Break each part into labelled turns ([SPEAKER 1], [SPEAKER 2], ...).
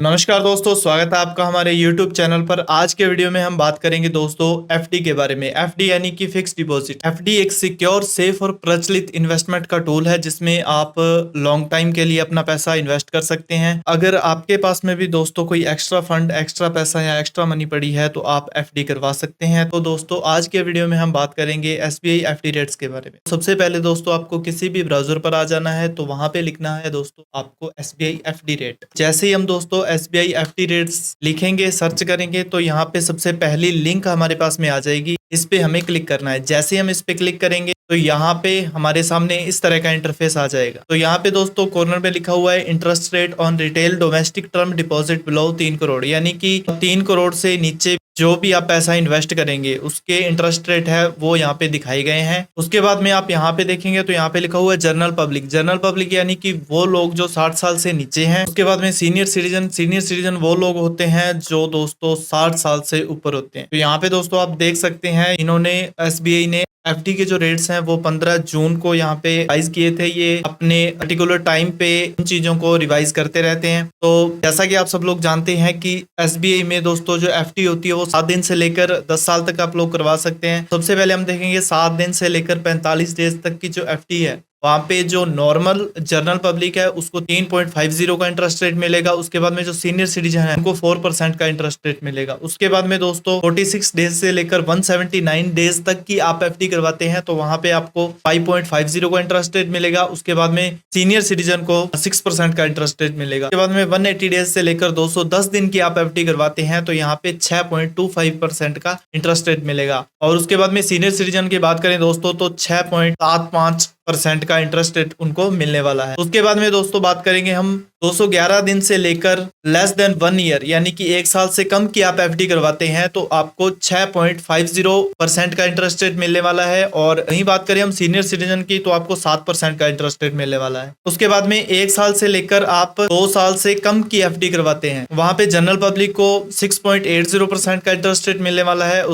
[SPEAKER 1] नमस्कार दोस्तों, स्वागत है आपका हमारे YouTube चैनल पर। आज के वीडियो में हम बात करेंगे दोस्तों एफडी के बारे में। एफडी यानी कि फिक्स डिपॉजिट। एफडी एक सिक्योर, सेफ और प्रचलित इन्वेस्टमेंट का टूल है जिसमें आप लॉन्ग टाइम के लिए अपना पैसा इन्वेस्ट कर सकते हैं। अगर आपके पास में भी दोस्तों कोई एक्स्ट्रा फंड, एक्स्ट्रा पैसा या एक्स्ट्रा मनी पड़ी है तो आप एफडी करवा सकते हैं। तो दोस्तों आज के वीडियो में हम बात करेंगे एसबीआई एफडी रेट्स के बारे में। सबसे पहले दोस्तों आपको किसी भी ब्राउजर पर आ जाना है, तो वहां पे लिखना है दोस्तों आपको एसबीआई एफडी रेट। जैसे ही हम दोस्तों एसबीआई एफडी रेट्स लिखेंगे, सर्च करेंगे, तो यहाँ पे सबसे पहली लिंक हमारे पास में आ जाएगी। इस पे हमें क्लिक करना है। जैसे ही हम इस पे क्लिक करेंगे तो यहाँ पे हमारे सामने इस तरह का इंटरफेस आ जाएगा। तो यहाँ पे दोस्तों कॉर्नर पे लिखा हुआ है interest rate on retail domestic term deposit below 3 crore, यानी कि 3 करोड़ से नीचे जो भी आप पैसा इन्वेस्ट करेंगे उसके इंटरेस्ट रेट है वो यहाँ पे दिखाए गए हैं। उसके बाद में आप यहाँ पे देखेंगे तो यहाँ पे लिखा हुआ है जनरल पब्लिक। जनरल पब्लिक यानी कि वो लोग जो 60 साल से नीचे हैं। उसके बाद में सीनियर सिटीजन। सीनियर सिटीजन वो लोग होते हैं जो दोस्तों 60 साल से ऊपर होते हैं। तो यहाँ पे दोस्तों आप देख सकते हैं इन्होंने एसबीआई ने एफडी के जो रेट्स हैं वो 15 जून को यहाँ पे रिवाइज किए थे। ये अपने पर्टिकुलर टाइम पे इन चीजों को रिवाइज करते रहते हैं। तो जैसा कि आप सब लोग जानते हैं कि एसबीआई में दोस्तों जो एफडी होती है वो 7 दिन से लेकर 10 साल तक आप लोग करवा सकते हैं। सबसे पहले हम देखेंगे 7 दिन से लेकर 45 डेज तक की जो एफडी है, वहाँ पे जो नॉर्मल जनरल पब्लिक है उसको 3.50 का इंटरेस्ट रेट मिलेगा। उसके बाद में जो सीनियर सिटीजन है उनको 4% का इंटरेस्ट रेट मिलेगा। उसके बाद में दोस्तों 46 डेज से लेकर 179 डेज तक की आप एफडी करवाते हैं तो वहाँ पे आपको 5.50 का इंटरेस्ट रेट मिलेगा। उसके बाद में सीनियर सिटीजन को 6% का इंटरेस्ट रेट मिलेगा। उसके बाद में 180 डेज से लेकर 210 दिन की आप एफडी करवाते हैं तो यहाँ पे 6.25% का इंटरेस्ट रेट मिलेगा। और उसके बाद में सीनियर सिटीजन की बात करें दोस्तों तो 6.75% का इंटरेस्ट रेट उनको मिलने वाला है। उसके बाद में दोस्तों बात करेंगे हम 211 दिन से लेकर लेस देन 1 ईयर यानी कि 1 साल से कम की आप एफडी करवाते हैं तो आपको 6.50% का इंटरेस्ट रेट मिलने वाला है। और वहीं बात करें हम सीनियर सिटीजन की तो आपको 7% का इंटरेस्ट रेट मिलने वाला है। उसके बाद में 1 साल से लेकर आप 2 साल से कम की एफडी करवाते हैं, वहां पे जनरल पब्लिक को 6.80% का इंटरेस्ट रेट मिलने वाला है।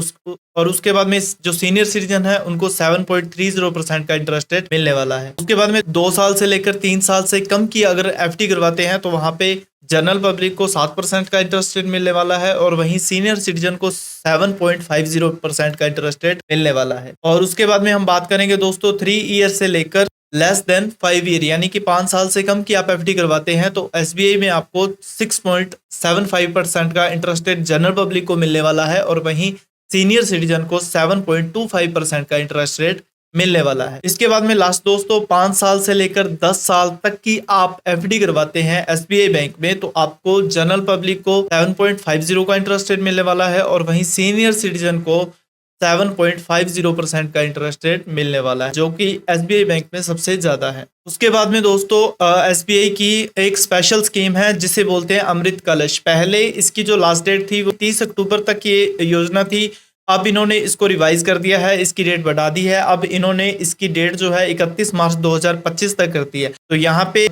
[SPEAKER 1] और उसके बाद में जो सीनियर सिटीजन है उनको 7.30% का इंटरेस्ट रेट मिलने वाला है। उसके बाद में 2 साल से लेकर 3 साल से कम की अगर एफडी करवाते हैं तो वहां पे जनरल पब्लिक को 7% का इंटरेस्ट रेट मिलने वाला है और वहीं सीनियर सिटीजन को 7.50% का इंटरेस्ट रेट मिलने वाला है। और उसके बाद में हम बात करेंगे दोस्तों 3 ईयर से लेकर लेस देन 5 ईयर यानी कि 5 साल से कम की आप एफडी करवाते हैं तो एसबीआई में आपको 6.75% का इंटरेस्ट रेट जनरल पब्लिक को मिलने वाला है और वहीं सीनियर सिटीजन को 7.25% का इंटरेस्ट रेट मिलने वाला है। इसके बाद में लास्ट दोस्तों 5 साल से लेकर 10 साल तक की आप एफडी करवाते हैं एसबीआई बैंक में तो आपको जनरल पब्लिक को 7.50 का इंटरेस्ट रेट मिलने वाला है और वहीं सीनियर सिटीजन को 7.50% का इंटरेस्ट रेट मिलने वाला है, जो कि एसबीआई बैंक में सबसे ज्यादा है। उसके बाद में दोस्तों एसबीआई की एक स्पेशल स्कीम है जिसे बोलते हैं अमृत कलश। पहले इसकी जो लास्ट डेट थी वो 30 अक्टूबर तक ये योजना थी। अब इन्होंने इसको रिवाइज कर दिया है, इसकी डेट बढ़ा दी है। अब इन्होंने इसकी डेट जो है 31 मार्च 2025 तक करती है। तो यहाँ पे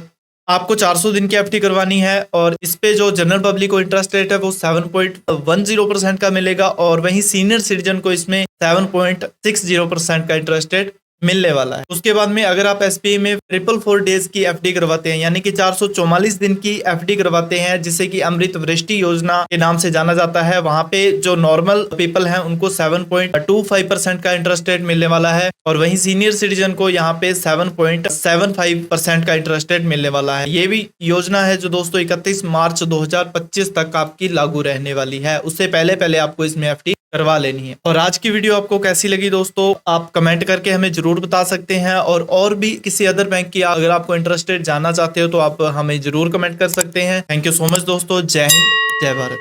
[SPEAKER 1] आपको 400 दिन की एफडी करवानी है और इस पे जो जनरल पब्लिक को इंटरेस्ट रेट है वो 7.10% का मिलेगा और वहीं सीनियर सिटीजन को इसमें 7.60% का इंटरेस्ट रेट मिलने वाला है। उसके बाद में अगर आप एसबीआई में 444 डेज की एफडी करवाते हैं यानी कि 444 दिन की एफडी करवाते हैं जिसे कि अमृत वृष्टि योजना के नाम से जाना जाता है, वहां पे जो नॉर्मल पीपल हैं उनको 7.25% का इंटरेस्ट रेट मिलने वाला है और वहीं सीनियर सिटीजन को यहाँ पे 7.75% का इंटरेस्ट रेट मिलने वाला है। ये भी योजना है जो दोस्तों 31 मार्च 2025 तक आपकी लागू रहने वाली है। उससे पहले आपको इसमें एफडी करवा लेनी है। और आज की वीडियो आपको कैसी लगी दोस्तों आप कमेंट करके हमें जरूर बता सकते हैं और भी किसी अदर बैंक की अगर आपको इंटरेस्ट रेट जानना चाहते हो तो आप हमें जरूर कमेंट कर सकते हैं। थैंक यू सो मच दोस्तों। जय हिंद, जय भारत।